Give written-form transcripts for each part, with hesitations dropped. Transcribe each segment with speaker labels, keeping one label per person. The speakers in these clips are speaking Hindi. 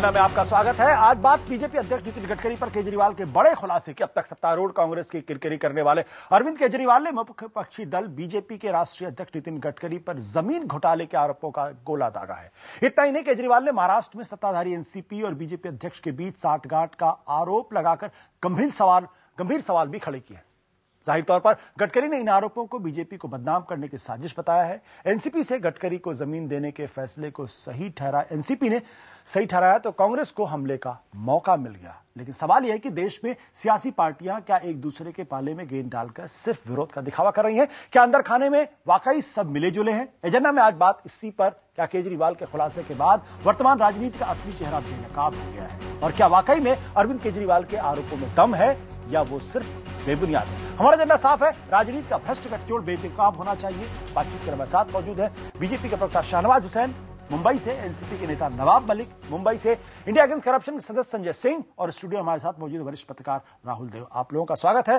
Speaker 1: एजेंडा में आपका स्वागत है। आज बात बीजेपी अध्यक्ष नितिन गडकरी पर केजरीवाल के बड़े खुलासे की। अब तक सत्तारूढ़ कांग्रेस की किरकिरी करने वाले अरविंद केजरीवाल ने मुख्यपक्षी दल बीजेपी के राष्ट्रीय अध्यक्ष नितिन गडकरी पर जमीन घोटाले के आरोपों का गोला दागा है। इतना ही नहीं, केजरीवाल ने महाराष्ट्र में सत्ताधारी एनसीपी और बीजेपी अध्यक्ष के बीच साठगांठ का आरोप लगाकर गंभीर सवाल भी खड़े किए। जाहिर तौर पर गडकरी ने इन आरोपों को बीजेपी को बदनाम करने की साजिश बताया है। एनसीपी से गडकरी को जमीन देने के फैसले को एनसीपी ने सही ठहराया तो कांग्रेस को हमले का मौका मिल गया। लेकिन सवाल यह है कि देश में सियासी पार्टियां क्या एक दूसरे के पाले में गेंद डालकर सिर्फ विरोध का दिखावा कर रही हैं? क्या अंदर खाने में वाकई सब मिले जुले हैं? एजेंडा में आज बात इसी पर। क्या केजरीवाल के खुलासे के बाद वर्तमान राजनीति का असली चेहरा बेनकाब हो गया है? और क्या वाकई में अरविंद केजरीवाल के आरोपों में दम है या वो सिर्फ बेबुनियाद है? हमारा एजेंडा साफ है, राजनीति का भ्रष्ट गठजोड़ बेनकाब होना चाहिए। बातचीत के हमारे साथ मौजूद है बीजेपी के प्रवक्ता शाहनवाज हुसैन मुंबई से, एनसीपी के नेता नवाब मलिक मुंबई से, इंडिया अगेंस्ट करप्शन के सदस्य संजय सिंह और स्टूडियो हमारे साथ मौजूद वरिष्ठ पत्रकार राहुल देव। आप लोगों का स्वागत है।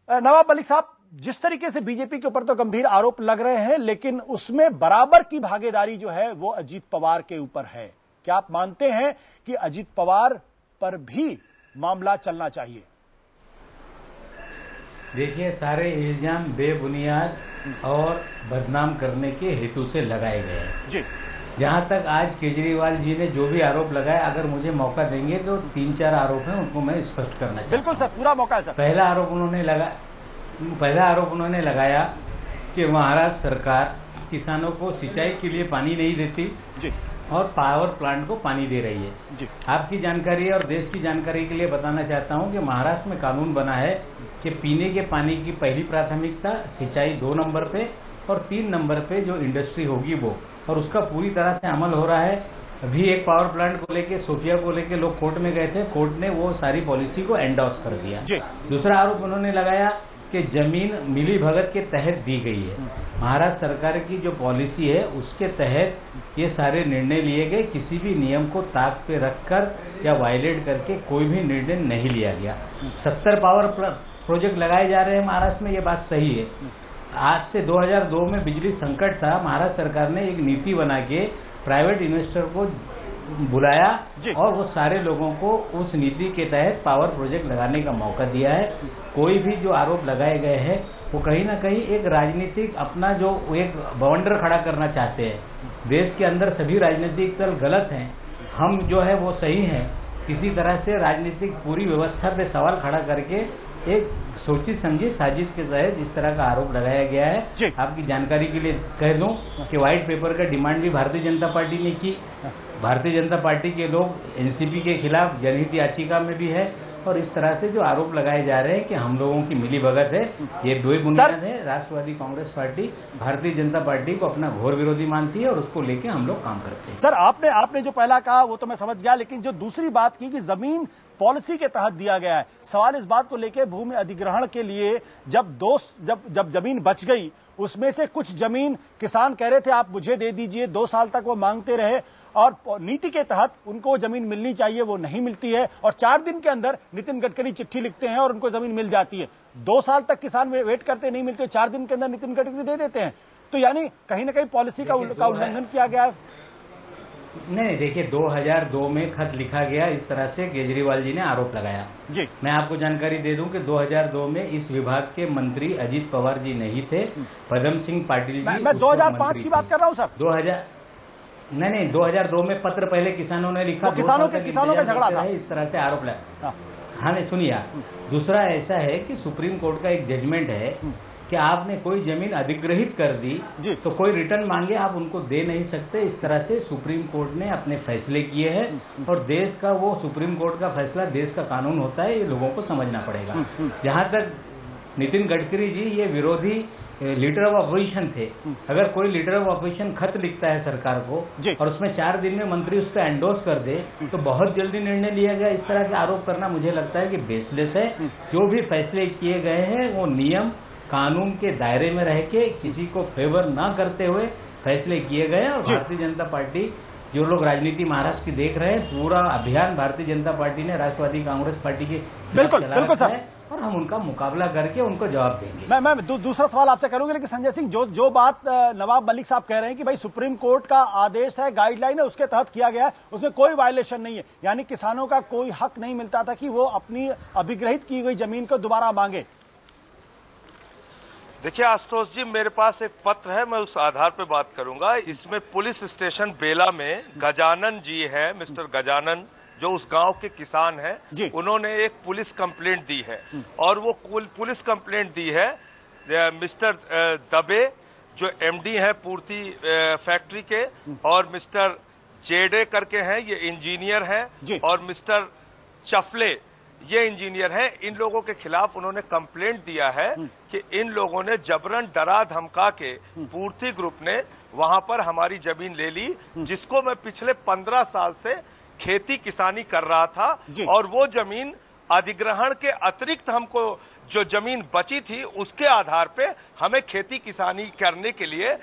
Speaker 1: नवाब मलिक साहब, जिस तरीके से बीजेपी के ऊपर तो गंभीर आरोप लग रहे हैं, लेकिन उसमें बराबर की भागीदारी जो है वो अजीत पवार के ऊपर है। क्या आप मानते हैं कि अजीत पवार पर भी मामला चलना चाहिए?
Speaker 2: देखिए, सारे इल्जाम बेबुनियाद और बदनाम करने के हेतु से लगाए गए हैं जी। जहां तक आज केजरीवाल जी ने जो भी आरोप लगाया, अगर मुझे मौका देंगे तो 3-4 आरोप हैं, उनको मैं स्पष्ट करना चाहता हूं। बिल्कुल सर, पूरा मौका है सर। पहला आरोप उन्होंने लगाया कि महाराष्ट्र सरकार किसानों को सिंचाई के लिए पानी नहीं देती जी, और पावर प्लांट को पानी दे रही है जी। आपकी जानकारी और देश की जानकारी के लिए बताना चाहता हूं कि महाराष्ट्र में कानून बना है कि पीने के पानी की पहली प्राथमिकता, सिंचाई 2 नंबर पे और 3 नंबर पे जो इंडस्ट्री होगी वो, और उसका पूरी तरह से अमल हो रहा है। अभी एक पावर प्लांट को लेके, सोफिया को लेके लोग कोर्ट में गए थे, कोर्ट ने वो सारी पॉलिसी को एंडोर्स कर दिया जी। दूसरा आरोप उन्होंने लगाया कि जमीन मिली भगत के तहत दी गई है। महाराष्ट्र सरकार की जो पॉलिसी है उसके तहत ये सारे निर्णय लिए गए, किसी भी नियम को ताक पे रखकर या वायलेट करके कोई भी निर्णय नहीं लिया गया। 70 पावर प्रोजेक्ट लगाए जा रहे हैं महाराष्ट्र में, ये बात सही है। आज से 2002 में बिजली संकट था, महाराष्ट्र सरकार ने एक नीति बना के प्राइवेट इन्वेस्टर को बुलाया और वो सारे लोगों को उस नीति के तहत पावर प्रोजेक्ट लगाने का मौका दिया है। कोई भी जो आरोप लगाए गए हैं वो कहीं ना कहीं एक राजनीतिक अपना जो एक बवंडर खड़ा करना चाहते हैं। देश के अंदर सभी राजनीतिक दल गलत हैं, हम जो है वो सही हैं। किसी तरह से राजनीतिक पूरी व्यवस्था पे सवाल खड़ा करके एक सोची समझी साजिश के तहत इस तरह का आरोप लगाया गया है। आपकी जानकारी के लिए कह दूं कि व्हाइट पेपर का डिमांड भी भारतीय जनता पार्टी ने की। भारतीय जनता पार्टी के लोग एनसीपी के खिलाफ जनहित याचिका में भी है, और इस तरह से जो आरोप लगाए जा रहे हैं कि हम लोगों की मिलीभगत है, ये दो ही बुनियाद है। राष्ट्रवादी कांग्रेस पार्टी भारतीय जनता पार्टी को अपना घोर विरोधी मानती है और उसको लेके हम लोग काम करते हैं।
Speaker 1: सर, आपने जो पहला कहा वो तो मैं समझ गया, लेकिन जो दूसरी बात की कि जमीन पॉलिसी के तहत दिया गया है, सवाल इस बात को लेकर भूमि अधिग्रहण के लिए जब जमीन बच गई, उसमें से कुछ जमीन किसान कह रहे थे आप मुझे दे दीजिए, 2 साल तक वो मांगते रहे और नीति के तहत उनको जमीन मिलनी चाहिए, वो नहीं मिलती है, और 4 दिन के अंदर नितिन गडकरी चिट्ठी लिखते हैं और उनको जमीन मिल जाती है। 2 साल तक किसान वेट करते नहीं मिलते, 4 दिन के अंदर नितिन गडकरी दे देते हैं। तो यानी कहीं ना कहीं पॉलिसी का उल्लंघन किया गया है।
Speaker 2: नहीं, देखिए 2002 में खत लिखा गया, इस तरह से केजरीवाल जी ने आरोप लगाया जी। मैं आपको जानकारी दे दूं कि 2002 में इस विभाग के मंत्री अजीत पवार जी नहीं थे, पदम सिंह पाटिल जी।
Speaker 1: मैं 2005 की बात कर रहा हूं सर।
Speaker 2: 2002 में पत्र पहले किसानों ने लिखा,
Speaker 1: किसानों का झगड़ा था,
Speaker 2: इस तरह से आरोप लगा। हाँ, नहीं सुनिए, दूसरा ऐसा है कि सुप्रीम कोर्ट का एक जजमेंट है कि आपने कोई जमीन अधिग्रहित कर दी तो कोई रिटर्न मांगे आप उनको दे नहीं सकते। इस तरह से सुप्रीम कोर्ट ने अपने फैसले किए हैं, और देश का वो सुप्रीम कोर्ट का फैसला देश का कानून होता है, ये लोगों को समझना पड़ेगा। जहां तक नितिन गडकरी जी ये विरोधी लीडर ऑफ अपोजिशन थे, अगर कोई लीडर ऑफ अपोजिशन खत लिखता है सरकार को और उसमें 4 दिन में मंत्री उस पर एंडोर्स कर दे तो बहुत जल्दी निर्णय लिया गया, इस तरह के आरोप करना मुझे लगता है कि बेसलेस है। जो भी फैसले किए गए हैं वो नियम कानून के दायरे में रह के किसी को फेवर न करते हुए फैसले किए गए, और भारतीय जनता पार्टी जो लोग राजनीति महाराष्ट्र की देख रहे हैं, पूरा अभियान भारतीय जनता पार्टी ने राष्ट्रवादी कांग्रेस पार्टी के
Speaker 1: बिल्कुल सर,
Speaker 2: और हम उनका मुकाबला करके उनको जवाब देंगे।
Speaker 1: मैं दूसरा सवाल आपसे करूंगा, लेकिन संजय सिंह, जो बात नवाब मलिक साहब कह रहे हैं कि भाई सुप्रीम कोर्ट का आदेश है, गाइडलाइन है, उसके तहत किया गया है, उसमें कोई वायलेशन नहीं है, यानी किसानों का कोई हक नहीं मिलता था कि वो अपनी अभिग्रहित की गई जमीन को दोबारा मांगे।
Speaker 3: देखिए आशुतोष जी, मेरे पास एक पत्र है, मैं उस आधार पर बात करूंगा। इसमें पुलिस स्टेशन बेला में गजानन जी है, मिस्टर गजानन, जो उस गांव के किसान हैं, उन्होंने एक पुलिस कंप्लेंट दी है, और वो पुलिस कंप्लेंट दी है मिस्टर दबे, जो एमडी हैं पूर्ति फैक्ट्री के, और मिस्टर जेडे करके हैं, ये इंजीनियर हैं, और मिस्टर चफले, ये इंजीनियर हैं। इन लोगों के खिलाफ उन्होंने कंप्लेंट दिया है कि इन लोगों ने जबरन डरा धमका के पूर्ति ग्रुप ने वहां पर हमारी जमीन ले ली, जिसको मैं पिछले 15 साल से खेती किसानी कर रहा था, और वो जमीन अधिग्रहण के अतिरिक्त हमको जो जमीन बची थी उसके आधार पे हमें खेती किसानी करने के लिए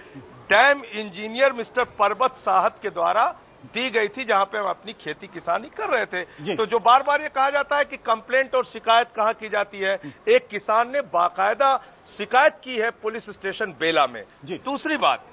Speaker 3: डैम इंजीनियर मिस्टर पर्वत साहब के द्वारा दी गई थी, जहां पे हम अपनी खेती किसानी कर रहे थे। तो जो बार बार ये कहा जाता है कि कंप्लेंट और शिकायत कहां की जाती है, एक किसान ने बाकायदा शिकायत की है पुलिस स्टेशन बेला में। दूसरी बात,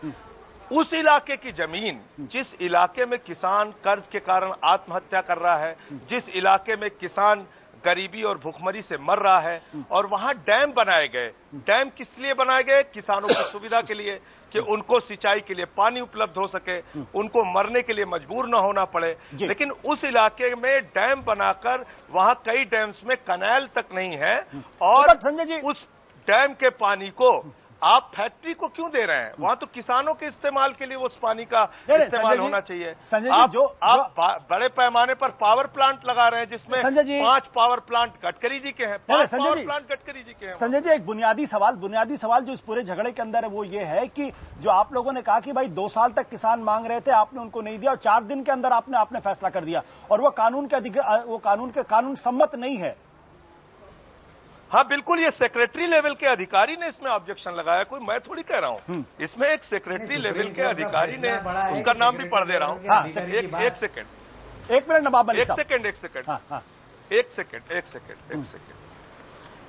Speaker 3: उस इलाके की जमीन, जिस इलाके में किसान कर्ज के कारण आत्महत्या कर रहा है, जिस इलाके में किसान गरीबी और भुखमरी से मर रहा है, और वहां डैम बनाए गए। डैम किस लिए बनाए गए? किसानों की सुविधा के लिए, कि उनको सिंचाई के लिए पानी उपलब्ध हो सके, उनको मरने के लिए मजबूर न होना पड़े। लेकिन उस इलाके में डैम बनाकर वहां कई डैम्स में कैनाल तक नहीं है, और उस डैम के पानी को आप फैक्ट्री को क्यों दे रहे हैं? वहां तो किसानों के इस्तेमाल के लिए उस पानी का इस्तेमाल होना चाहिए। आप बड़े पैमाने पर पावर प्लांट लगा रहे हैं, जिसमें 5 पावर प्लांट गडकरी जी के हैं, 5 पावर प्लांट गडकरी जी के हैं।
Speaker 1: संजय जी, एक बुनियादी सवाल जो इस पूरे झगड़े के अंदर है वो ये है कि जो आप लोगों ने कहा कि भाई 2 साल तक किसान मांग रहे थे, आपने उनको नहीं दिया, और 4 दिन के अंदर आपने फैसला कर दिया, और वो कानून सम्मत नहीं है।
Speaker 3: हाँ बिल्कुल, ये सेक्रेटरी लेवल के अधिकारी ने इसमें ऑब्जेक्शन लगाया, कोई मैं थोड़ी कह रहा हूँ। इसमें एक सेक्रेटरी लेवल के अधिकारी ने, उसका नाम भी पढ़ दे रहा हूँ। एक सेकंड,
Speaker 1: 1 मिनट नवाब मलिक साहब,
Speaker 3: एक सेकंड।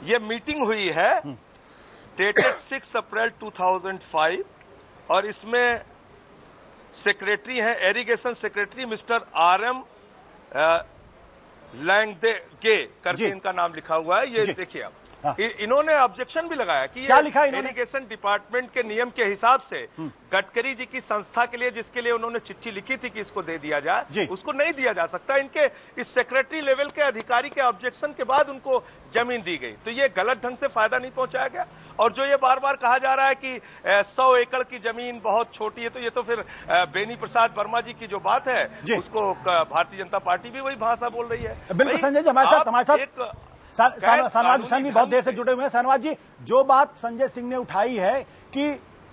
Speaker 3: ये मीटिंग हुई है डेटेड 6 अप्रैल 2005, और इसमें सेक्रेटरी हैं, एरीगेशन सेक्रेटरी मिस्टर RM लैंगदे गे करके इनका नाम लिखा हुआ है। ये देखिए आप, इन्होंने ऑब्जेक्शन भी लगाया कि
Speaker 1: क्या लिखा इन्होंने?
Speaker 3: इरिगेशन डिपार्टमेंट के नियम के हिसाब से गडकरी जी की संस्था के लिए, जिसके लिए उन्होंने चिट्ठी लिखी थी कि इसको दे दिया जाए, उसको नहीं दिया जा सकता। इनके इस सेक्रेटरी लेवल के अधिकारी के ऑब्जेक्शन के बाद उनको जमीन दी गई, तो ये गलत ढंग से फायदा नहीं पहुंचाया गया। और जो ये बार बार कहा जा रहा है कि 100 एकड़ की जमीन बहुत छोटी है, तो ये तो फिर बेनी प्रसाद वर्मा जी की जो बात है, उसको भारतीय जनता पार्टी भी वही भाषा बोल रही है।
Speaker 1: बिल्कुल संजय जी, हमारे साथ शाहनवाज हुसैन भी बहुत देर से जुड़े हुए हैं। शाहनवाज जी, जो बात संजय सिंह ने उठाई है कि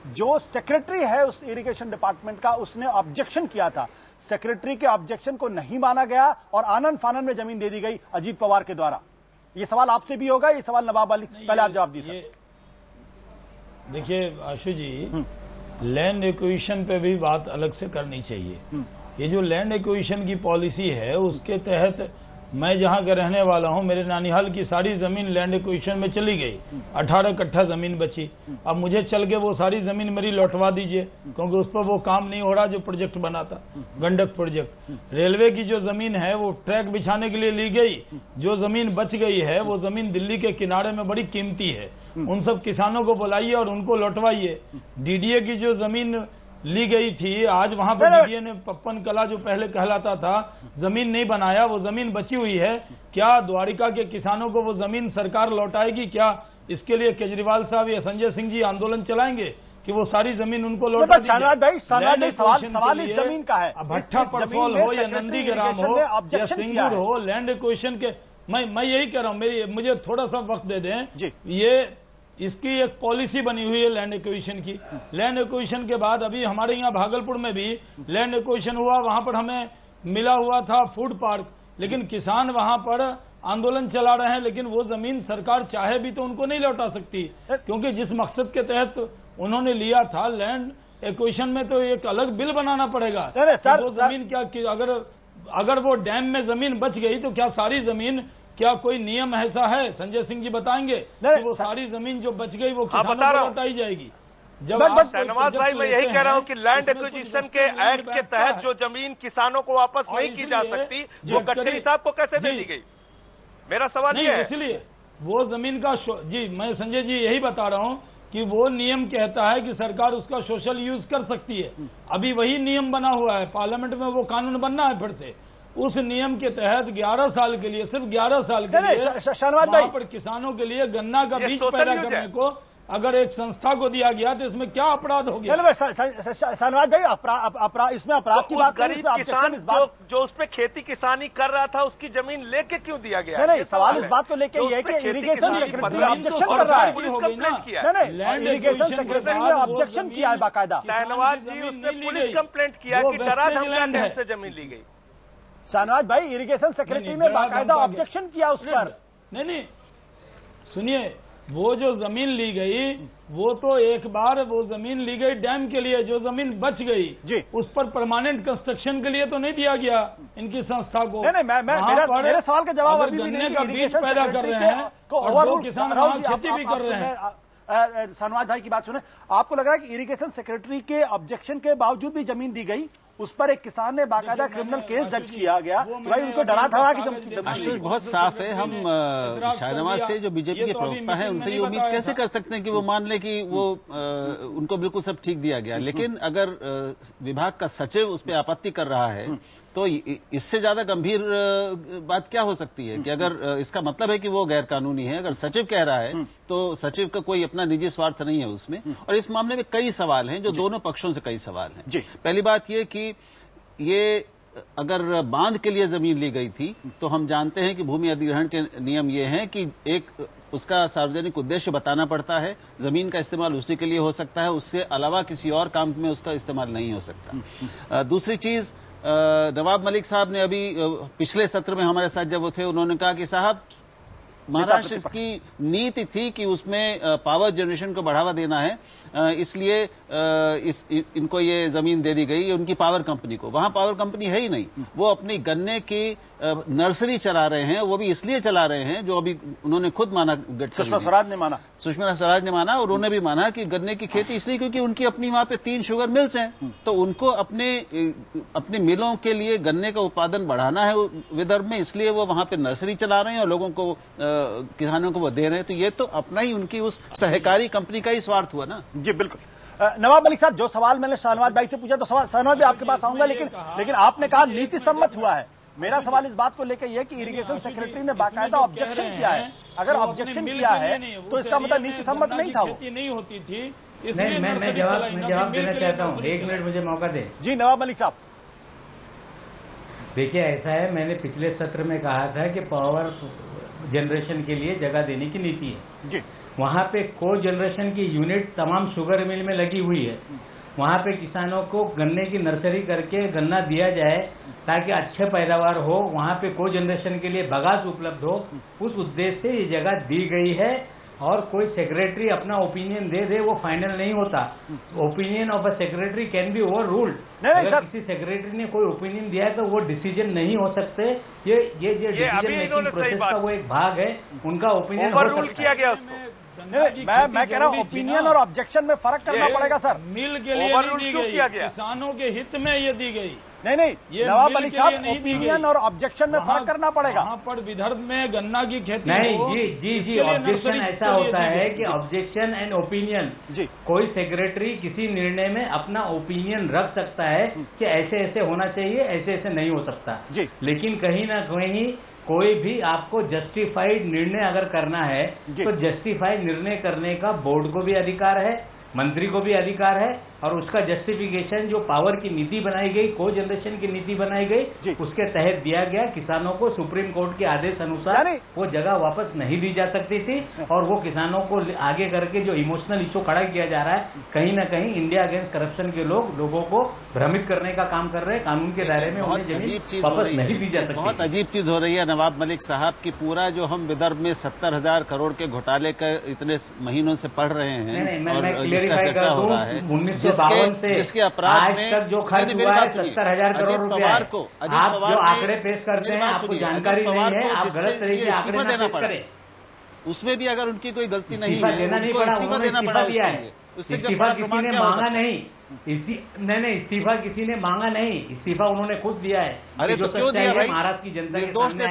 Speaker 1: जो सेक्रेटरी है उस इरिगेशन डिपार्टमेंट का, उसने ऑब्जेक्शन किया था, सेक्रेटरी के ऑब्जेक्शन को नहीं माना गया और आनन फानन में जमीन दे दी गई अजीत पवार के द्वारा। ये सवाल आपसे भी होगा, ये सवाल नवाब मलिक, पहले आप जवाब दीजिए।
Speaker 4: देखिए आशु जी, लैंड एक्विजिशन पे भी बात अलग से करनी चाहिए। ये जो लैंड एक्विजिशन की पॉलिसी है, उसके तहत मैं जहां का रहने वाला हूं, मेरे नानिहाल की सारी जमीन लैंड एक्विजिशन में चली गई, 18 कट्ठा जमीन बची। अब मुझे चल के वो सारी जमीन मेरी लौटवा दीजिए, क्योंकि उस पर वो काम नहीं हो रहा जो प्रोजेक्ट बना था, गंडक प्रोजेक्ट। रेलवे की जो जमीन है वो ट्रैक बिछाने के लिए ली गई, जो जमीन बच गई है वो जमीन दिल्ली के किनारे में बड़ी कीमती है, उन सब किसानों को बुलाइए और उनको लौटवाइए। डीडीए की जो जमीन ली गई थी, आज वहां पर डीडीए ने पप्पन कला जो पहले कहलाता था, जमीन नहीं बनाया, वो जमीन बची हुई है। क्या द्वारिका के किसानों को वो जमीन सरकार लौटाएगी? क्या इसके लिए केजरीवाल साहब या संजय सिंह जी आंदोलन चलाएंगे कि वो सारी जमीन उनको लौटा दीजिए?
Speaker 1: सवाल इस जमीन का है,
Speaker 4: भट्टा परसोल हो या नंदीग्राम हो या सिंगूर हो, लैंड एक्विजिशन के मैं यही कह रहा हूं, मुझे थोड़ा सा वक्त दे दें। ये इसकी एक पॉलिसी बनी हुई है लैंड एक्विजिशन की। लैंड एक्विजिशन के बाद अभी हमारे यहाँ भागलपुर में भी लैंड एक्विजिशन हुआ, वहां पर हमें मिला हुआ था फूड पार्क, लेकिन किसान वहां पर आंदोलन चला रहे हैं, लेकिन वो जमीन सरकार चाहे भी तो उनको नहीं लौटा सकती, क्योंकि जिस मकसद के तहत उन्होंने लिया था लैंड एक्विजिशन में तो एक अलग बिल बनाना पड़ेगा।
Speaker 1: सर,
Speaker 4: वो जमीन क्या अगर वो डैम में जमीन बच गई तो क्या सारी जमीन, क्या कोई नियम ऐसा है, संजय सिंह जी बताएंगे कि वो सारी जमीन जो बच गई वो किसानों को लौटाई जाएगी?
Speaker 3: जब शहनवाज भाई, मैं यही कह रहा हूं कि लैंड एक्विजिशन के एक्ट के तहत जो जमीन किसानों को वापस नहीं की जा सकती, वो गडकरी साहब को कैसे दे दी गई? मेरा सवाल ये है।
Speaker 4: इसलिए वो जमीन का जी, मैं संजय जी यही बता रहा हूं कि वो नियम कहता है कि सरकार उसका सोशल यूज कर सकती है। अभी वही नियम बना हुआ है, पार्लियामेंट में वो कानून बनना है फिर से। उस नियम के तहत 11 साल के लिए, सिर्फ 11 साल के लिए
Speaker 1: शहनवाज भाई,
Speaker 4: पर किसानों के लिए गन्ना का बीज पैदा करने को अगर एक संस्था को दिया गया तो इसमें क्या अपराध हो गया?
Speaker 1: शहनवाज भाई, इसमें अपराध की बात करें, इसमें ऑब्जेक्शन इस बात
Speaker 3: जो उस पे खेती किसानी कर रहा था उसकी जमीन लेके क्यों दिया गया?
Speaker 1: नहीं, सवाल इस बात को लेके ये है कि इरिगेशन सेक्रेटरी ऑब्जेक्शन कर रहा है। नहीं, इरिगेशन सेक्रेटरी ने ऑब्जेक्शन किया है बाकायदा।
Speaker 3: शहनवाज जी, उसने पुलिस कंप्लेंट किया कि डरा धमका डैम से जमीन ली गई।
Speaker 1: शहनवाज भाई, इरिगेशन सेक्रेटरी ने बाकायदा ऑब्जेक्शन किया उस पर।
Speaker 4: नहीं, सुनिए, वो जो जमीन ली गई वो तो एक बार वो जमीन ली गई डैम के लिए, जो जमीन बच गई जी, उस पर परमानेंट कंस्ट्रक्शन के लिए तो नहीं दिया गया इनकी संस्था को।
Speaker 1: नहीं, मेरे सवाल का जवाब अभी भी नहीं।
Speaker 4: का बीज पैदा कर रहे हैं और किसान खेती भी कर रहे हैं।
Speaker 1: शहनवाज भाई की बात सुने, आपको लग रहा है कि इरिगेशन सेक्रेटरी के ऑब्जेक्शन के बावजूद भी जमीन दी गई, उस पर एक किसान ने बाकायदा क्रिमिनल केस दर्ज किया गया कि भाई उनको डरा धरा की धमकी?
Speaker 5: बहुत साफ है। हम शहनवाज से, जो बीजेपी के प्रवक्ता है, उनसे ये उम्मीद कैसे कर सकते हैं कि वो मान ले कि वो उनको बिल्कुल सब ठीक दिया गया। लेकिन अगर विभाग का सचिव उस पर आपत्ति कर रहा है तो इससे ज्यादा गंभीर बात क्या हो सकती है कि अगर इसका मतलब है कि वो गैर कानूनी है। अगर सचिव कह रहा है तो सचिव का कोई अपना निजी स्वार्थ नहीं है उसमें। और इस मामले में कई सवाल हैं, जो दोनों पक्षों से कई सवाल हैं। पहली बात ये कि ये अगर बांध के लिए जमीन ली गई थी तो हम जानते हैं कि भूमि अधिग्रहण के नियम ये हैं कि एक उसका सार्वजनिक उद्देश्य बताना पड़ता है, जमीन का इस्तेमाल उसी के लिए हो सकता है, उसके अलावा किसी और काम में उसका इस्तेमाल नहीं हो सकता। दूसरी चीज, नवाब मलिक साहब ने अभी पिछले सत्र में हमारे साथ जब वो थे, उन्होंने कहा कि साहब महाराष्ट्र की नीति थी कि उसमें पावर जनरेशन को बढ़ावा देना है, इसलिए इनको ये जमीन दे दी गई उनकी पावर कंपनी को। वहां पावर कंपनी है ही नहीं, वो अपनी गन्ने की नर्सरी चला रहे हैं। वो भी इसलिए चला रहे हैं, जो अभी उन्होंने खुद माना,
Speaker 1: सुषमा स्वराज ने माना और
Speaker 5: उन्होंने भी माना कि गन्ने की खेती इसलिए क्योंकि उनकी अपनी वहां पे 3 शुगर मिल्स हैं, तो उनको अपने मिलों के लिए गन्ने का उत्पादन बढ़ाना है विदर्भ में, इसलिए वो वहां पे नर्सरी चला रहे हैं और लोगों को, किसानों को वो दे रहे हैं। तो ये तो अपना ही उनकी उस सहकारी कंपनी का ही स्वार्थ हुआ ना।
Speaker 1: जी बिल्कुल। नवाब मलिक साहब, जो सवाल मैंने शहनवाज भाई से पूछा, तो शहनवाज भी आपके पास आऊंगा, लेकिन आपने कहा नीति सम्मत हुआ है। मेरा सवाल इस बात को लेकर यह है कि इरिगेशन सेक्रेटरी ने बाकायदा ऑब्जेक्शन किया है। अगर ऑब्जेक्शन किया है तो इसका मतलब नीति सम्मत नहीं था, वो
Speaker 4: नहीं होती थी।
Speaker 2: नहीं, मैं जवाब देना चाहता हूँ, 1 मिनट मुझे मौका दे।
Speaker 1: जी नवाब मलिक साहब।
Speaker 2: देखिए, ऐसा है, मैंने पिछले सत्र में कहा था कि पावर जनरेशन के लिए जगह देने की नीति है जी। वहां पे को जनरेशन की यूनिट तमाम शुगर मिल में लगी हुई है। वहां पे किसानों को गन्ने की नर्सरी करके गन्ना दिया जाए ताकि अच्छे पैदावार हो, वहां पे को जनरेशन के लिए बगास उपलब्ध हो, उस उद्देश्य से ये जगह दी गई है। और कोई सेक्रेटरी अपना ओपिनियन दे वो फाइनल नहीं होता। Opinion of a secretary can be over ruled. अगर किसी सेक्रेटरी ने कोई ओपिनियन दिया है तो वो डिसीजन नहीं हो सकते। ये डिसीजन मेकिंग प्रोसेस का वो एक भाग है, उनका ओपिनियन हो सकता है।
Speaker 3: किया गया उसको।
Speaker 1: मैं कह रहा हूँ ओपिनियन और ऑब्जेक्शन में फर्क करना पड़ेगा सर।
Speaker 4: मिल के लिए दी गई, किसानों के हित में ये दी गई।
Speaker 1: नहीं, नवाब मलिक साहब, ओपिनियन और ऑब्जेक्शन में फर्क करना पड़ेगा।
Speaker 4: वहाँ पर विदर्भ में गन्ना की खेती
Speaker 2: नहीं, जी, ऑब्जेक्शन ऐसा होता है कि ऑब्जेक्शन एंड ओपिनियन, कोई सेक्रेटरी किसी निर्णय में अपना ओपिनियन रख सकता है कि ऐसे ऐसे होना चाहिए, ऐसे ऐसे नहीं हो सकता। लेकिन कहीं ना कहीं कोई भी आपको जस्टिफाइड निर्णय अगर करना है तो जस्टिफाइड निर्णय करने का बोर्ड को भी अधिकार है, मंत्री को भी अधिकार है। और उसका जस्टिफिकेशन जो पावर की नीति बनाई गई, को जनरेशन की नीति बनाई गई, उसके तहत दिया गया। किसानों को सुप्रीम कोर्ट के आदेश अनुसार वो जगह वापस नहीं दी जा सकती थी। और वो किसानों को आगे करके जो इमोशनल इशू खड़ा किया जा रहा है, कहीं ना कहीं इंडिया अगेंस्ट करप्शन के लोगों को भ्रमित करने का काम कर रहे हैं। कानून के दायरे में उन्हें जमीन वापस नहीं दी जा सकती।
Speaker 5: बहुत अजीब चीज हो रही है नवाब मलिक साहब की। पूरा जो हम विदर्भ में 70,000 करोड़ के घोटाले का इतने महीनों से पढ़ रहे हैं और जिसका चर्चा हो रहा है, जिसके अपराध
Speaker 2: आज
Speaker 5: में
Speaker 2: तक जो खर्च हुआ है 70,000 करोड़ रुपए। आप जो आंकड़े पेश करते हैं आपको जानकारी नहीं है, आप गलत तरीके से आंकड़े पेश करें।
Speaker 5: उसमें भी अगर उनकी कोई गलती नहीं है,
Speaker 2: देना नहीं पड़ा,
Speaker 5: इस्तीफा देना पड़ा
Speaker 2: दिया है। इस्तीफा किसी ने मांगा नहीं, नहीं इस्तीफा किसी ने मांगा नहीं, इस्तीफा उन्होंने खुद दिया है।
Speaker 5: अरे तो क्यों दिया भाई?
Speaker 2: महाराष्ट्र की जनता के सामने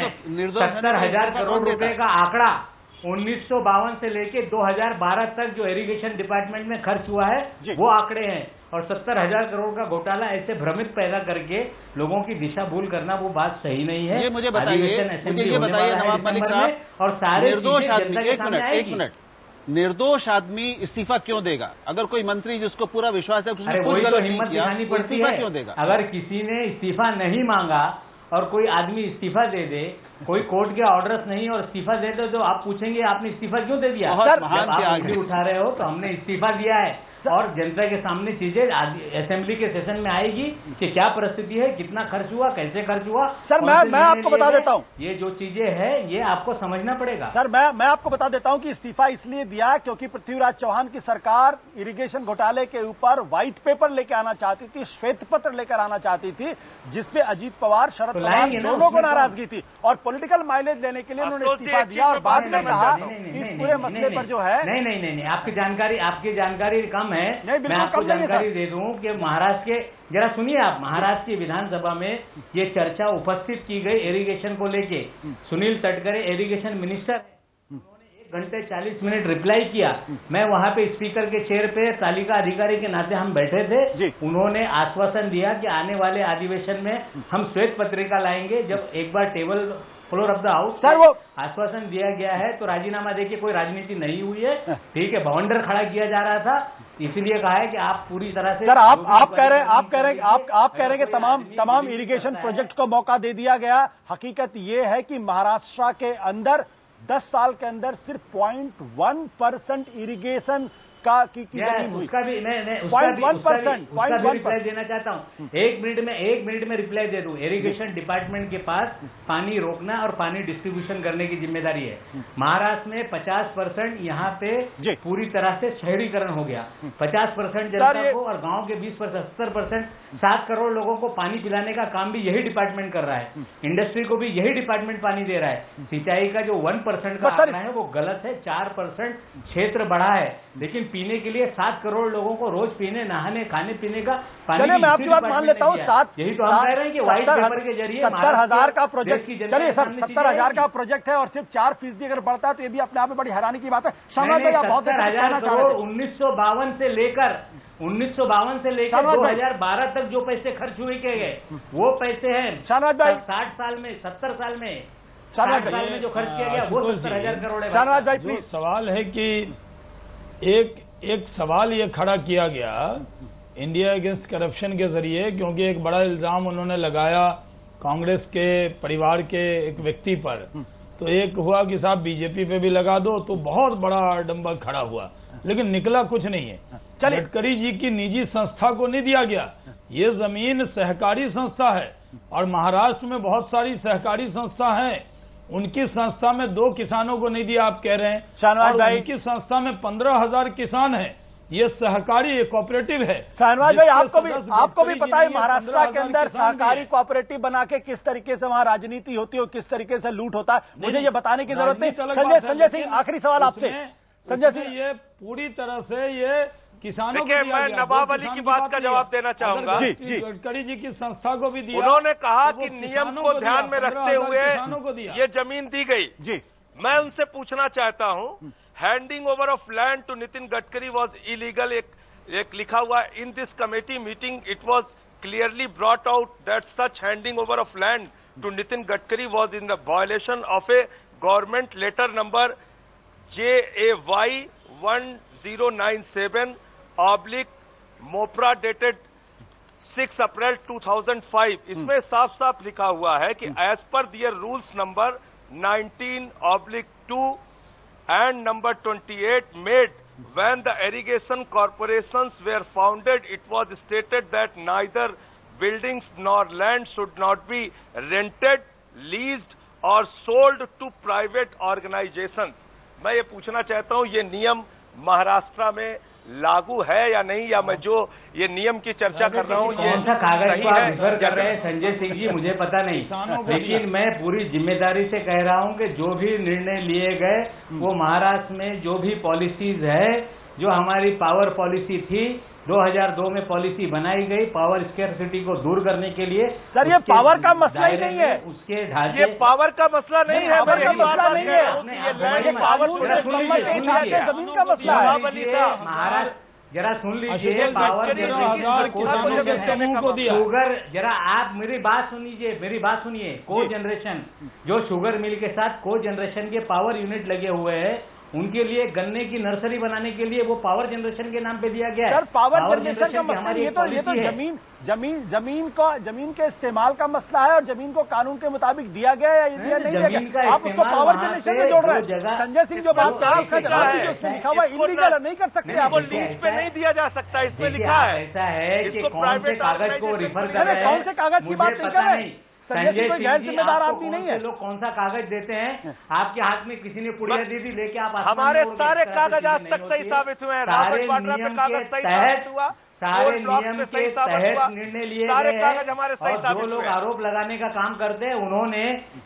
Speaker 5: 70,000
Speaker 2: करोड़ रुपए का आंकड़ा 1952 से लेके 2012 तक जो इरिगेशन डिपार्टमेंट में खर्च हुआ है वो आंकड़े हैं। और 70,000 करोड़ का घोटाला ऐसे भ्रमित पैदा करके लोगों की दिशा भूल करना वो बात सही नहीं है।
Speaker 5: ये मुझे बताइए नवाब मलिक साहब,
Speaker 2: और सारे
Speaker 5: निर्दोष आदमी, एक मिनट, निर्दोष आदमी इस्तीफा क्यों देगा? अगर कोई मंत्री जिसको पूरा विश्वास है उसने कुछ गलत नहीं किया, इस्तीफा क्यों देगा?
Speaker 2: अगर किसी ने इस्तीफा नहीं मांगा और कोई आदमी इस्तीफा दे दे, कोई कोर्ट के ऑर्डर्स नहीं और इस्तीफा दे दे, तो आप पूछेंगे आपने इस्तीफा क्यों दे दिया?
Speaker 5: सर,
Speaker 2: आप उठा रहे हो तो हमने इस्तीफा दिया है और जनता के सामने चीजें असेंबली के सेशन में आएगी कि क्या परिस्थिति है, कितना खर्च हुआ, कैसे खर्च हुआ।
Speaker 1: सर मैं आपको बता देता हूं,
Speaker 2: ये जो चीजें है ये आपको समझना पड़ेगा।
Speaker 1: सर मैं आपको बता देता हूं कि इस्तीफा इसलिए दिया क्योंकि पृथ्वीराज चौहान की सरकार इरिगेशन घोटाले के ऊपर व्हाइट पेपर लेकर आना चाहती थी, श्वेत पत्र लेकर आना चाहती थी, जिसपे अजीत पवार, शरद पवार दोनों को नाराजगी थी और पॉलिटिकल माइलेज लेने के लिए उन्होंने इस्तीफा दिया और बाद में कहा कि इस पूरे मसले पर जो है
Speaker 2: नहीं आपकी जानकारी कम है। मैं आपको जानकारी दे दूं कि महाराष्ट्र के, जरा सुनिए आप, महाराष्ट्र की विधानसभा में ये चर्चा उपस्थित की गई इरिगेशन को लेके। सुनील तटकरे इरिगेशन मिनिस्टर, उन्होंने 1 घंटे 40 मिनट रिप्लाई किया। मैं वहां पे स्पीकर के चेयर पे तालिका अधिकारी के नाते हम बैठे थे। उन्होंने आश्वासन दिया कि आने वाले अधिवेशन में हम श्वेत पत्रिका लाएंगे। जब एक बार table floor of the house
Speaker 1: sir वो
Speaker 2: आश्वासन दिया गया है तो राजीनामा देके कोई राजनीति नहीं हुई है, ठीक है। बवंडर खड़ा किया जा रहा था, इसीलिए कहा है कि आप पूरी तरह से
Speaker 1: सर आप कह रहे हैं कि तमाम इरिगेशन प्रोजेक्ट को मौका दे दिया गया। हकीकत ये है कि महाराष्ट्र के अंदर 10 साल के अंदर सिर्फ 0.1% इरिगेशन की जमीन हुई।
Speaker 2: उसका भी मैं 0.1% रिप्लाई देना चाहता हूं। एक मिनट में रिप्लाई दे दूं। इरिगेशन डिपार्टमेंट के पास पानी रोकना और पानी डिस्ट्रीब्यूशन करने की जिम्मेदारी है। महाराष्ट्र में 50% यहाँ पे पूरी तरह से शहरीकरण हो गया। 50% जनता को और गांव के 20%, 70%, 7 करोड़ लोगों को पानी पिलाने का काम भी यही डिपार्टमेंट कर रहा है। इंडस्ट्री को भी यही डिपार्टमेंट पानी दे रहा है। सिंचाई का जो 1% का आंकड़ा है वो गलत है। 4% क्षेत्र बढ़ा है, लेकिन पीने के लिए 7 करोड़ लोगों को रोज पीने, नहाने, खाने पीने का पानी।
Speaker 1: चलिए मैं आपकी बात मान लेता हूं।
Speaker 2: यही तो हम कह रहे हैं कि व्हाइट पेपर के जरिए
Speaker 1: 70,000 का प्रोजेक्ट, चलिए सर 70,000 का प्रोजेक्ट है और सिर्फ 4% अगर बढ़ता है तो ये भी अपने आप में बड़ी हैरानी की बात है। शाहनवाज भाई आप बहुत कहना चाह रहे थे।
Speaker 2: 1952 से लेकर 2012 तक जो पैसे खर्च हुए गए वो पैसे हैं
Speaker 1: शाहनवाज भाई
Speaker 2: 60 साल में, 70 साल में,
Speaker 1: शाहनवाज
Speaker 2: साल में जो खर्च किया गया वो 70,000 करोड़ है।
Speaker 1: शाहनवाज भाई प्लीज।
Speaker 4: सवाल है कि एक सवाल ये खड़ा किया गया इंडिया अगेंस्ट करप्शन के जरिए, क्योंकि एक बड़ा इल्जाम उन्होंने लगाया कांग्रेस के परिवार के एक व्यक्ति पर। तो एक हुआ कि साहब बीजेपी पे भी लगा दो, तो बहुत बड़ा डंबा खड़ा हुआ, लेकिन निकला कुछ नहीं है। गडकरी जी की निजी संस्था को नहीं दिया गया। ये जमीन सहकारी संस्था है और महाराष्ट्र में बहुत सारी सहकारी संस्था है। उनकी संस्था में 2 किसानों को नहीं दिया आप कह रहे हैं,
Speaker 1: शाहनवाज भाई
Speaker 4: उनकी संस्था में 15,000 किसान हैं। ये सहकारी, ये कोऑपरेटिव है।
Speaker 1: शाहनवाज भाई आपको भी पता है महाराष्ट्र के अंदर सहकारी कोऑपरेटिव बना के किस तरीके से वहां राजनीति होती है और किस तरीके से लूट होता है, मुझे ये बताने की जरूरत नहीं। संजय सिंह आखिरी सवाल आपसे। संजय सिंह,
Speaker 4: ये पूरी तरह से ये किसानों को
Speaker 3: मैं नवाब अली की बात का जवाब देना चाहूंगा।
Speaker 1: जी
Speaker 4: गडकरी जी की संस्था को भी दिया।
Speaker 3: उन्होंने कहा कि नियम को ध्यान में रखते हुए ये जमीन दी गई।
Speaker 1: जी
Speaker 3: मैं उनसे पूछना चाहता हूं, handing over of land to Nitin Gadkari was illegal. एक लिखा हुआ in this committee meeting it was clearly brought out that such handing over of land to Nitin Gadkari was in the violation of a government letter number JAY 1097 मोपरा डेटेड 6 अप्रैल 2005। इसमें साफ साफ लिखा हुआ है कि as per their rules number 19/2 and number 28 made when the irrigation corporations were founded, it was stated that neither buildings nor land should not be rented, leased or sold to private organizations। मैं ये पूछना चाहता हूं, ये नियम महाराष्ट्र में लागू है या नहीं, या मैं जो ये नियम की चर्चा कर रहा हूँ ये
Speaker 2: कौन सा कागज को आप रिफर कर रहे हैं संजय सिंह जी, मुझे पता नहीं, लेकिन मैं पूरी जिम्मेदारी से कह रहा हूँ कि जो भी निर्णय लिए गए वो महाराष्ट्र में जो भी पॉलिसीज है, जो हमारी पावर पॉलिसी थी 2002 में पॉलिसी बनाई गई पावर स्केर्सिटी को दूर करने के लिए।
Speaker 1: सर ये पावर का मसला ही नहीं है,
Speaker 2: उसके ढांचे,
Speaker 3: ये पावर का मसला नहीं है,
Speaker 1: पावर का मसला नहीं है, ये कानून के संबंध के हिसाब से जमीन का मसला है।
Speaker 2: महाराष्ट्र जरा सुन लीजिए, पावर
Speaker 4: को दिया
Speaker 2: शुगर, जरा आप मेरी बात सुनिए, को जनरेशन जो शुगर मिल के साथ को जनरेशन के पावर यूनिट लगे हुए हैं, उनके लिए गन्ने की नर्सरी बनाने के लिए वो पावर जनरेशन के नाम पे दिया गया है।
Speaker 1: सर पावर जनरेशन का मसला ये तो जमीन के इस्तेमाल का मसला है, और जमीन को कानून के मुताबिक दिया गया है या दिया नहीं दिया गया, आप उसको पावर जनरेशन में जोड़ रहे हैं। संजय सिंह जो बात कर रहा है उसका जवाब दीजिए, उसमें लिखा हुआ इलीगल नहीं कर सकते आप,
Speaker 3: लीज पे नहीं दिया जा सकता, इसमें लिखा है।
Speaker 2: ऐसा है कि कौन से कागज को रिफर कर रहे हैं,
Speaker 1: कौन से कागज की बात नहीं कर रहे। संजय सिंह कोई गैर जिम्मेदार आदमी नहीं है।
Speaker 2: लोग कौन सा कागज देते हैं, आपके हाथ में किसी ने पुड़िया दे दी लेके आप,
Speaker 3: हमारे सारे कागज आज तक सही साबित हुए हैं,
Speaker 2: सारे नियम के तहत सारे नियम के तहत निर्णय लिए गए हैं, और जो लोग आरोप लगाने का काम करते हैं उन्होंने,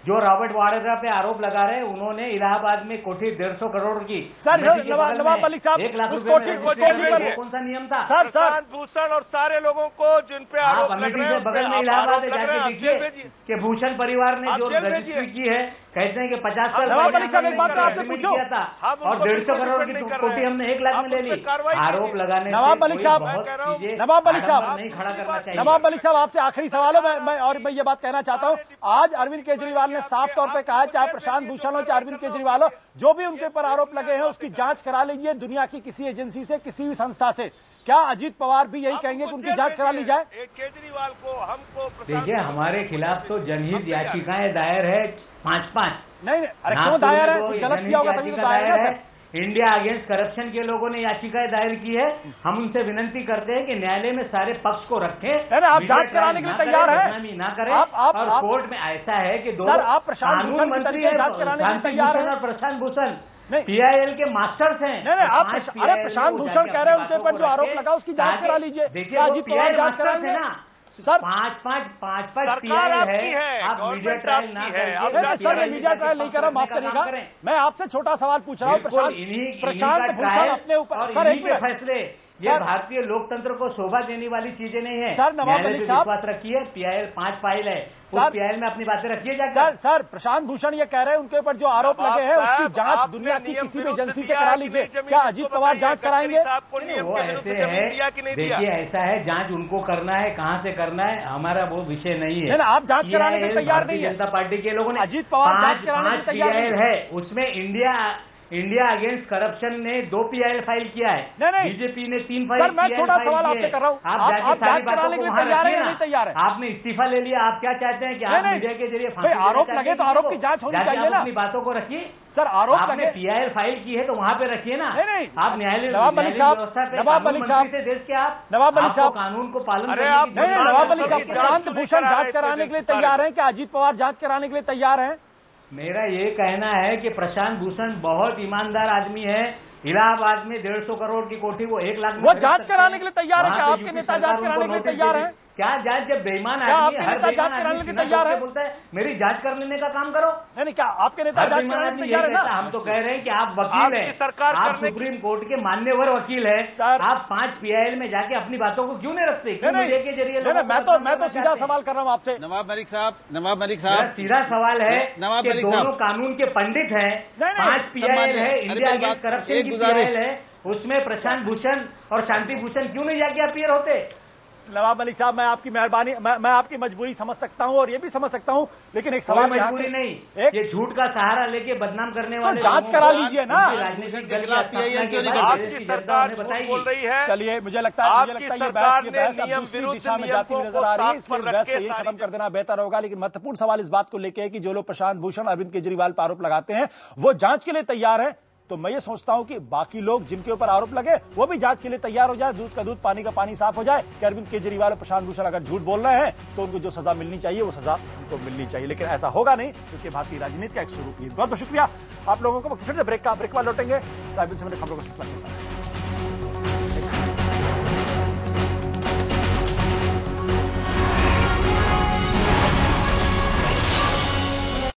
Speaker 2: जो रॉबर्ट वाड्रा पे आरोप लगा रहे हैं, उन्होंने इलाहाबाद में कोठी 150 करोड़ की,
Speaker 1: सर नवाब मलिक साहब
Speaker 2: 1 लाख
Speaker 1: रुपए
Speaker 2: कौन सा नियम था
Speaker 1: सर
Speaker 3: भूषण और सारे लोगों को जिन पे आरोप लग रहे हैं,
Speaker 2: बगल में इलाहाबाद जाके देखिए कि भूषण परिवार ने जो रजिस्ट्री की है, कहते हैं कि 50 साल
Speaker 1: नवाब मलिक साहब एक बात आपसे पूछो,
Speaker 2: और 150 करोड़ की कोठी हमने 1 लाख में ले ली। आरोप लगाने
Speaker 1: नवाब मलिक साहब
Speaker 2: नहीं खड़ा करना चाहिए।
Speaker 1: नवाब मलिक साहब आपसे आखिरी सवाल है, मैं ये बात कहना चाहता हूं, आज अरविंद केजरीवाल ने साफ तौर पे कहा है, चाहे प्रशांत भूषण हो चाहे अरविंद केजरीवाल हो, जो भी उनके ऊपर आरोप लगे हैं उसकी जांच करा लीजिए दुनिया की किसी एजेंसी से, किसी भी संस्था से। क्या अजीत पवार भी यही कहेंगे कि उनकी जांच करा ली जाए?
Speaker 3: केजरीवाल को हमको
Speaker 2: देखिए, हमारे खिलाफ तो जनहित याचिकाएं दायर है 5-5।
Speaker 1: नहीं, अरे क्यों दायर है? कुछ गलत किया होगा तभी तो दायर है सर।
Speaker 2: इंडिया अगेंस्ट करप्शन के लोगों ने याचिकाएं दायर की है। हम उनसे विनंती करते हैं कि न्यायालय में सारे पक्ष को रखें,
Speaker 1: आप जांच कराने के लिए तैयार हैं?
Speaker 2: बदनामी ना करें। और कोर्ट में ऐसा है कि दो
Speaker 1: प्रशांत भूषण की तरीके जांच कराने के लिए तैयार है?
Speaker 2: और प्रशांत भूषण PIL के मास्टर्स हैं।
Speaker 1: नहीं, आप प्रशांत भूषण कह रहे हैं उनके ऊपर जो आरोप लगा उसकी जांच करा लीजिए।
Speaker 2: देखिए,
Speaker 1: अजीत पवार जांच कराएंगे
Speaker 2: ना सर, 5-5 PIL है, आप मीडिया ट्रायल ना करें।
Speaker 1: सर मैं मीडिया ट्रायल नहीं कर रहा, माफ करिएगा, मैं आपसे छोटा सवाल पूछ रहा हूँ। प्रशांत भूषण अपने ऊपर, सर एक मिनट,
Speaker 2: फैसले ये भारतीय लोकतंत्र को शोभा देने वाली चीजें नहीं है।
Speaker 1: सर नवाब मलिक साहब
Speaker 2: बात रखिए, PIL 5 फाइल है, उस PIL में अपनी बातें रखिए जाकर।
Speaker 1: सर प्रशांत भूषण ये कह रहे हैं उनके ऊपर जो आरोप लगे हैं उसकी जांच दुनिया की किसी भी एजेंसी से करा लीजिए। क्या अजीत पवार जांच कराएंगे?
Speaker 2: वो ऐसे है, देखिए ऐसा है, जांच उनको करना है, कहां से करना है हमारा वो विषय नहीं है।
Speaker 1: आप जांच कराने के लिए तैयार नहीं है?
Speaker 2: जनता पार्टी के लोगों ने
Speaker 1: अजीत पवार जांच कराने के लिए तैयार
Speaker 2: PIL है, उसमें इंडिया अगेंस्ट करप्शन ने 2 PIL फाइल किया है, बीजेपी ने 3 फाइल।
Speaker 1: सर मैं छोटा सवाल आपसे कर रहा हूँ, आप जांच कराने के लिए तैयार है या नहीं तैयार है?
Speaker 2: आपने इस्तीफा ले लिया, आप क्या चाहते हैं कि आप मीडिया के जरिए
Speaker 1: आरोप लगे तो आरोप की जांच होनी चाहिए ना?
Speaker 2: अपनी बातों को रखिए
Speaker 1: सर, आरोप लगे,
Speaker 2: PIL फाइल की है तो वहां पे रखिए ना।
Speaker 1: नहीं,
Speaker 2: आप न्यायालय
Speaker 1: नवाब मलिक साहब
Speaker 2: से देश के आप
Speaker 1: नवाब मलिक साहब
Speaker 2: कानून को पालन
Speaker 1: नहीं, नवाब मलिक साहब प्रशांत भूषण जांच कराने के लिए तैयार है? क्या अजीत पवार जांच कराने के लिए तैयार है?
Speaker 2: मेरा ये कहना है कि प्रशांत भूषण बहुत ईमानदार आदमी है। इलाहाबाद में 150 करोड़ की कोठी वो 1 लाख में
Speaker 1: वो जांच कराने के लिए तैयार है? क्या आपके नेता जांच कराने के लिए तैयार है?
Speaker 2: क्या जांच, जब बेईमान
Speaker 1: आदमी
Speaker 2: है,
Speaker 1: हर जांच कराने के लिए तैयार है?
Speaker 2: बोलता है मेरी जांच कर लेने का काम करो।
Speaker 1: नहीं, क्या आपके नेता जांच कराने के लिए तैयार है ना?
Speaker 2: हम तो कह रहे हैं कि आप वकील हैं, आप सुप्रीम कोर्ट के मान्यवर वकील हैं, आप 5 PIL में जाके अपनी बातों को क्यों नहीं रखते? मीडिया के जरिए
Speaker 1: मैं तो सीधा सवाल कर रहा हूँ आपसे।
Speaker 5: नवाब मलिक साहब
Speaker 2: सीधा सवाल है
Speaker 5: नवाब मलिक
Speaker 2: साहब, दोनों कानून के पंडित हैं, 5 PIL है, इंडिया अगेंस्ट करप्शन की PIL है, उसमें प्रशांत भूषण और शांति भूषण क्यों नहीं जाके अपीयर होते?
Speaker 1: नवाब मलिक साहब, मैं आपकी मेहरबानी, मैं आपकी मजबूरी समझ सकता हूँ और ये भी समझ सकता हूँ, लेकिन एक सवाल
Speaker 2: मजबूरी नहीं, ये झूठ का सहारा लेके बदनाम करने वाले
Speaker 1: तो जांच करा लीजिए ना।
Speaker 2: राजनीतिक दल की PIL क्यों नहीं
Speaker 3: आपकी सरकार बोल रही है?
Speaker 1: चलिए, मुझे लगता है ये बहस अब दूसरी दिशा में जाती हुई नजर आ रही है, इसलिए बहस को यही खत्म कर देना बेहतर होगा। लेकिन महत्वपूर्ण सवाल इस बात को लेकर है कि जो लोग प्रशांत भूषण, अरविंद केजरीवाल पर आरोप लगाते हैं वो जांच के लिए तैयार है, तो मैं ये सोचता हूं कि बाकी लोग जिनके ऊपर आरोप लगे वो भी जांच के लिए तैयार हो जाए, दूध का दूध पानी का पानी साफ हो जाए कि अरविंद केजरीवाल और प्रशांत भूषण अगर झूठ बोल रहे हैं तो उनको जो सजा मिलनी चाहिए वो सजा उनको मिलनी चाहिए। लेकिन ऐसा होगा नहीं, क्योंकि भारतीय राजनीति का एक स्वरूप है। बहुत बहुत शुक्रिया आप लोगों को। फिर से ब्रेक पर लौटेंगे, खबरों का सिलसिला चलता है।